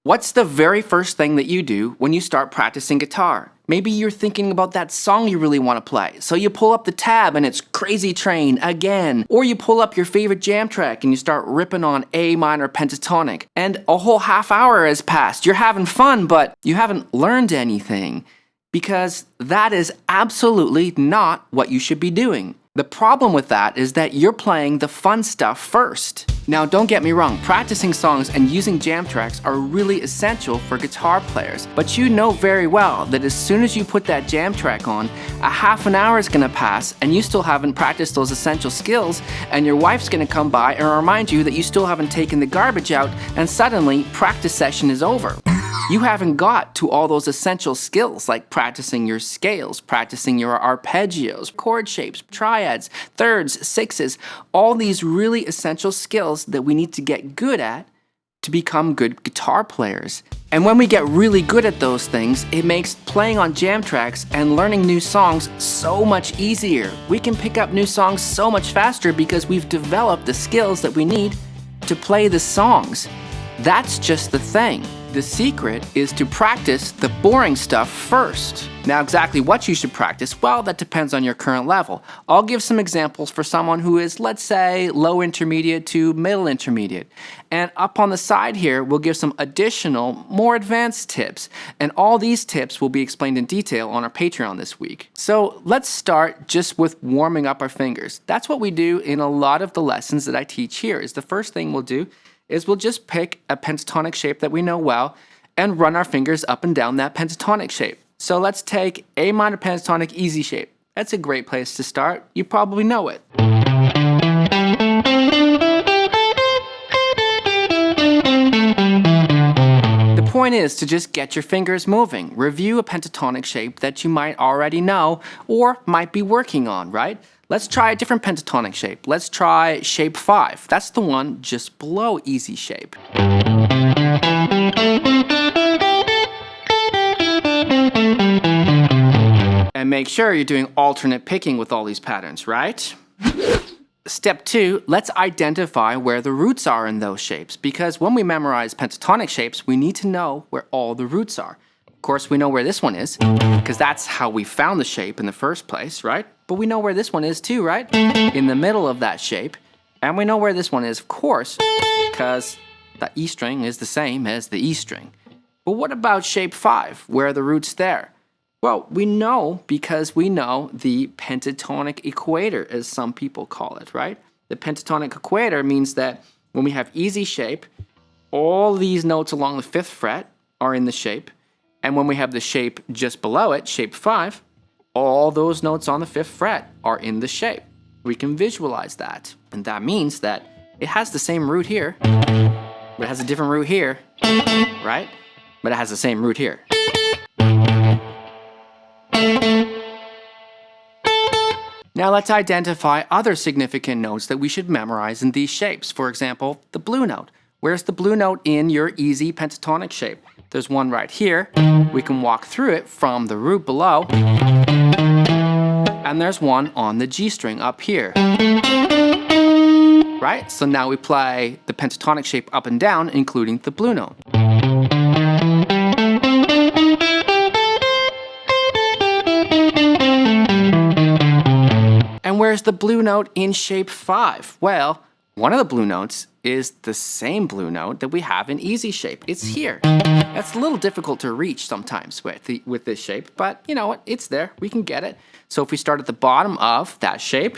What's the very first thing that you do when you start practicing guitar? Maybe you're thinking about that song you really want to play, so you pull up the tab and it's Crazy Train again. Or you pull up your favorite jam track and you start ripping on A minor pentatonic, and a whole half hour has passed. You're having fun, but you haven't learned anything, because that is absolutely not what you should be doing. The problem with that is that you're playing the fun stuff first. Now, don't get me wrong, practicing songs and using jam tracks are really essential for guitar players, but you know very well that as soon as you put that jam track on, a half an hour is gonna pass and you still haven't practiced those essential skills, and your wife's gonna come by and remind you that you still haven't taken the garbage out, and suddenly practice session is over. You haven't got to all those essential skills like practicing your scales, practicing your arpeggios, chord shapes, triads, thirds, sixes, all these really essential skills that we need to get good at to become good guitar players. And when we get really good at those things, it makes playing on jam tracks and learning new songs so much easier. We can pick up new songs so much faster because we've developed the skills that we need to play the songs. That's just the thing. The secret is to practice the boring stuff first. Now, exactly what you should practice, well, that depends on your current level. I'll give some examples for someone who is, let's say, low intermediate to middle intermediate. And up on the side here, we'll give some additional, more advanced tips. And all these tips will be explained in detail on our Patreon this week. So let's start just with warming up our fingers. That's what we do in a lot of the lessons that I teach here. Is the first thing we'll do is we'll just pick a pentatonic shape that we know well and run our fingers up and down that pentatonic shape. So let's take A minor pentatonic easy shape. That's a great place to start. You probably know it. The point is to just get your fingers moving. Review a pentatonic shape that you might already know or might be working on, right? Let's try a different pentatonic shape. Let's try shape 5. That's the one just below easy shape. And make sure you're doing alternate picking with all these patterns, right? Step 2, let's identify where the roots are in those shapes, because when we memorize pentatonic shapes, we need to know where all the roots are. Of course, we know where this one is, because that's how we found the shape in the first place, right? But we know where this one is too, right? In the middle of that shape. And we know where this one is, of course, because the E string is the same as the E string. But what about shape 5? Where are the roots there? Well, we know because we know the pentatonic equator, as some people call it, right? The pentatonic equator means that when we have easy shape, all these notes along the 5th fret are in the shape. And when we have the shape just below it, shape 5, all those notes on the 5th fret are in the shape. We can visualize that. And that means that it has the same root here, but it has a different root here, right? But it has the same root here. Now let's identify other significant notes that we should memorize in these shapes. For example, the blue note. Where's the blue note in your easy pentatonic shape? There's one right here. We can walk through it from the root below. And there's one on the G string up here. Right? So now we play the pentatonic shape up and down, including the blue note. And where's the blue note in shape 5? Well, one of the blue notes is the same blue note that we have in easy shape. It's here. That's a little difficult to reach sometimes with this shape, but you know what? It's there. We can get it. So if we start at the bottom of that shape,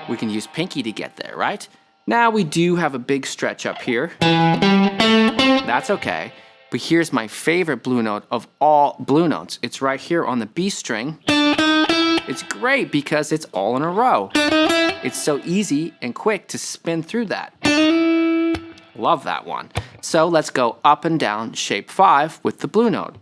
we can use pinky to get there, right? Now we do have a big stretch up here. That's okay. But here's my favorite blue note of all blue notes. It's right here on the B string. It's great because it's all in a row. It's so easy and quick to spin through that. Love that one. So let's go up and down shape 5 with the blue note.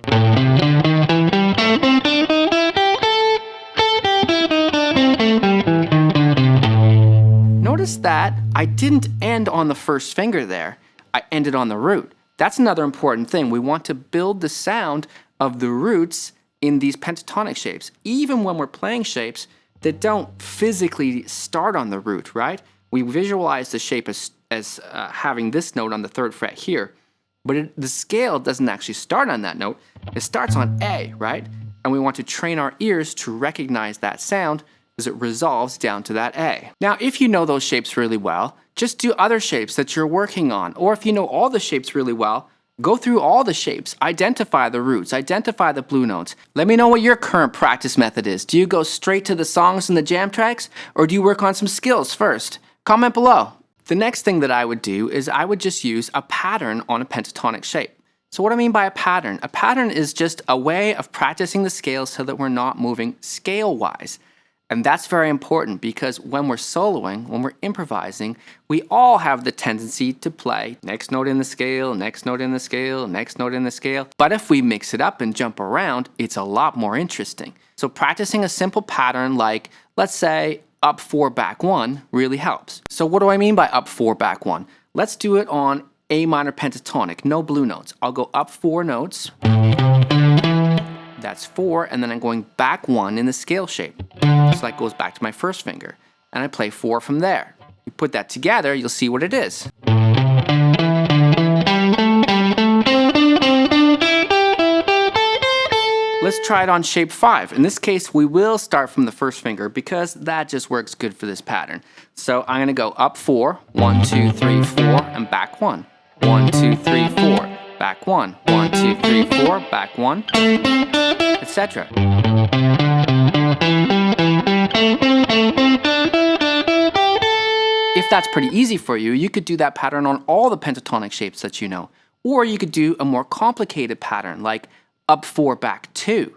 Notice that I didn't end on the first finger there. I ended on the root. That's another important thing. We want to build the sound of the roots in these pentatonic shapes, even when we're playing shapes that don't physically start on the root, right? We visualize the shape as having this note on the 3rd fret here, the scale doesn't actually start on that note. It starts on A, right? And we want to train our ears to recognize that sound as it resolves down to that A. Now, if you know those shapes really well, just do other shapes that you're working on. Or if you know all the shapes really well, go through all the shapes, identify the roots, identify the blue notes. Let me know what your current practice method is. Do you go straight to the songs and the jam tracks, or do you work on some skills first? Comment below. The next thing that I would do is I would just use a pattern on a pentatonic shape. So what I mean by a pattern is just a way of practicing the scales so that we're not moving scale-wise. And that's very important because when we're soloing, when we're improvising, we all have the tendency to play next note in the scale, next note in the scale, next note in the scale. But if we mix it up and jump around, it's a lot more interesting. So practicing a simple pattern like, let's say, up 4, back 1 really helps. So what do I mean by up 4, back 1? Let's do it on A minor pentatonic, no blue notes. I'll go up 4 notes. That's 4, and then I'm going back 1 in the scale shape. So that goes back to my first finger. And I play 4 from there. You put that together, you'll see what it is. Let's try it on shape 5. In this case, we will start from the first finger because that just works good for this pattern. So I'm gonna go up 4, 1, 2, 3, 4, and back 1. 1, 2, 3, 4, back 1. 1, 2, 3, 4, back 1, etc. If that's pretty easy for you, you could do that pattern on all the pentatonic shapes that you know. Or you could do a more complicated pattern like up 4, back 2.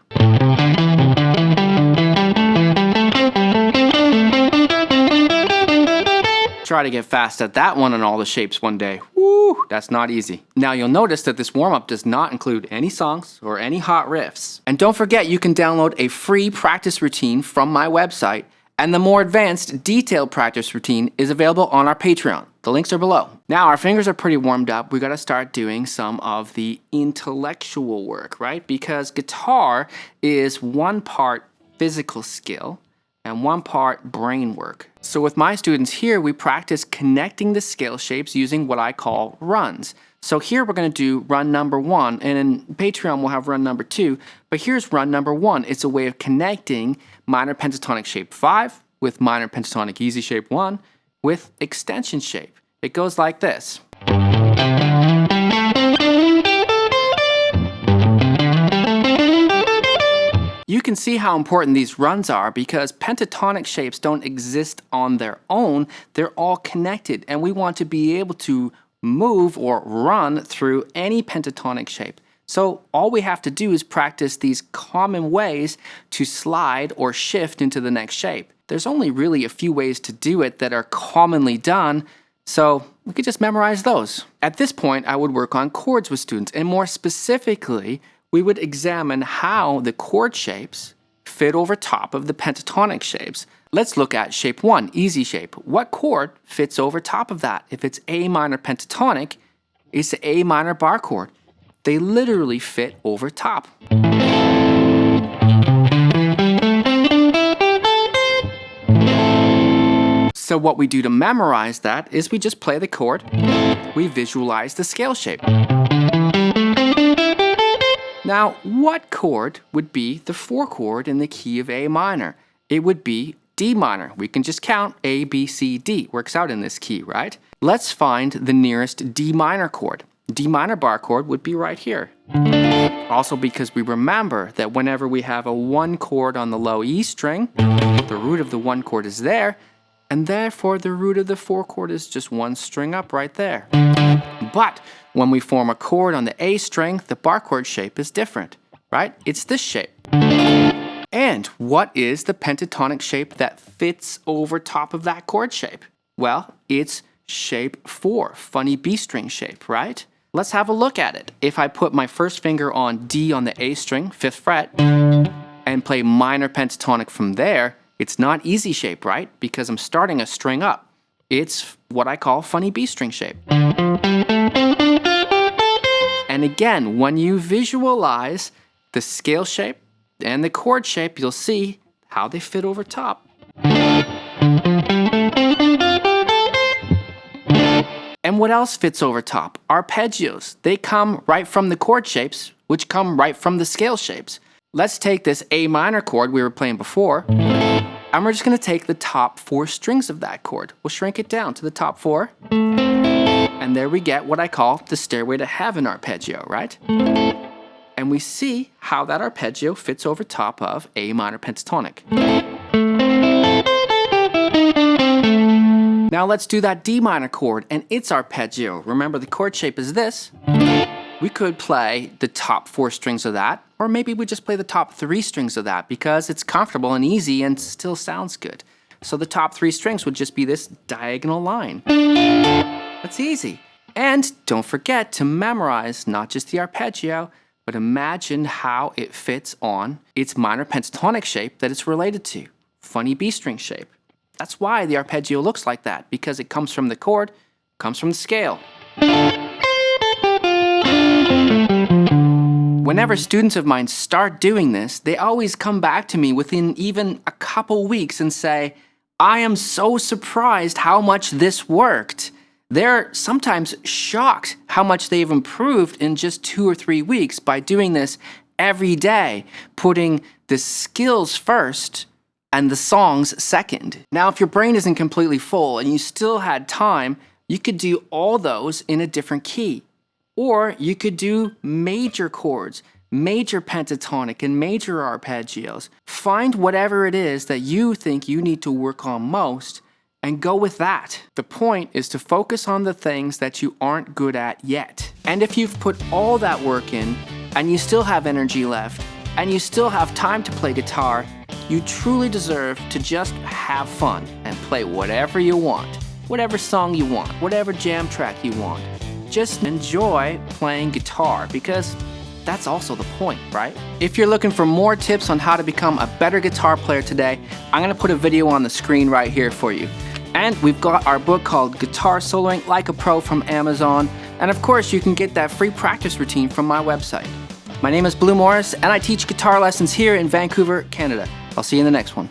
Try to get fast at that one on all the shapes one day. Woo, that's not easy. Now you'll notice that this warm-up does not include any songs or any hot riffs. And don't forget you can download a free practice routine from my website, and the more advanced, detailed practice routine is available on our Patreon. The links are below. Now our fingers are pretty warmed up. We gotta start doing some of the intellectual work, right? Because guitar is one part physical skill and one part brain work. So with my students here, we practice connecting the scale shapes using what I call runs. So here we're gonna do run number 1, and in Patreon we'll have run number 2, but here's run number 1. It's a way of connecting minor pentatonic shape 5 with minor pentatonic easy shape 1 with extension shape. It goes like this. You can see how important these runs are because pentatonic shapes don't exist on their own. They're all connected, and we want to be able to move or run through any pentatonic shape. So all we have to do is practice these common ways to slide or shift into the next shape. There's only really a few ways to do it that are commonly done, so we could just memorize those. At this point, I would work on chords with students, and more specifically, we would examine how the chord shapes fit over top of the pentatonic shapes. Let's look at shape 1, easy shape. What chord fits over top of that? If it's A minor pentatonic, it's the A minor bar chord. They literally fit over top. So what we do to memorize that is we just play the chord, we visualize the scale shape. Now, what chord would be the 4 chord in the key of A minor? It would be D minor. We can just count A, B, C, D. Works out in this key, right? Let's find the nearest D minor chord. D minor bar chord would be right here. Also because we remember that whenever we have a 1 chord on the low E string, the root of the 1 chord is there, and therefore the root of the 4 chord is just 1 string up right there. But when we form a chord on the A string, the bar chord shape is different, right? It's this shape. And what is the pentatonic shape that fits over top of that chord shape? Well, it's shape 4, funny B string shape, right? Let's have a look at it. If I put my first finger on D on the A string, 5th fret, and play minor pentatonic from there, it's not easy shape, right? Because I'm starting a string up. It's what I call funny B string shape. And again, when you visualize the scale shape and the chord shape, you'll see how they fit over top. And what else fits over top? Arpeggios. They come right from the chord shapes, which come right from the scale shapes. Let's take this A minor chord we were playing before, and we're just going to take the top 4 strings of that chord. We'll shrink it down to the top 4, and there we get what I call the Stairway to Heaven arpeggio, right? And we see how that arpeggio fits over top of A minor pentatonic. Now let's do that D minor chord and its arpeggio. Remember, the chord shape is this. We could play the top 4 strings of that, or maybe we just play the top 3 strings of that because it's comfortable and easy and still sounds good. So the top 3 strings would just be this diagonal line. That's easy. And don't forget to memorize not just the arpeggio, but imagine how it fits on its minor pentatonic shape that it's related to. Funny B string shape. That's why the arpeggio looks like that, because it comes from the chord, comes from the scale. Whenever students of mine start doing this, they always come back to me within even a couple weeks and say, I am so surprised how much this worked. They're sometimes shocked how much they've improved in just 2 or 3 weeks by doing this every day, putting the skills first and the songs second. Now, if your brain isn't completely full and you still had time, you could do all those in a different key. Or you could do major chords, major pentatonic, and major arpeggios. Find whatever it is that you think you need to work on most and go with that. The point is to focus on the things that you aren't good at yet. And if you've put all that work in and you still have energy left and you still have time to play guitar, you truly deserve to just have fun and play whatever you want, whatever song you want, whatever jam track you want. Just enjoy playing guitar because that's also the point, right? If you're looking for more tips on how to become a better guitar player today, I'm gonna put a video on the screen right here for you. And we've got our book called Guitar Soloing Like a Pro from Amazon. And of course, you can get that free practice routine from my website. My name is Blue Morris, and I teach guitar lessons here in Vancouver, Canada. I'll see you in the next one.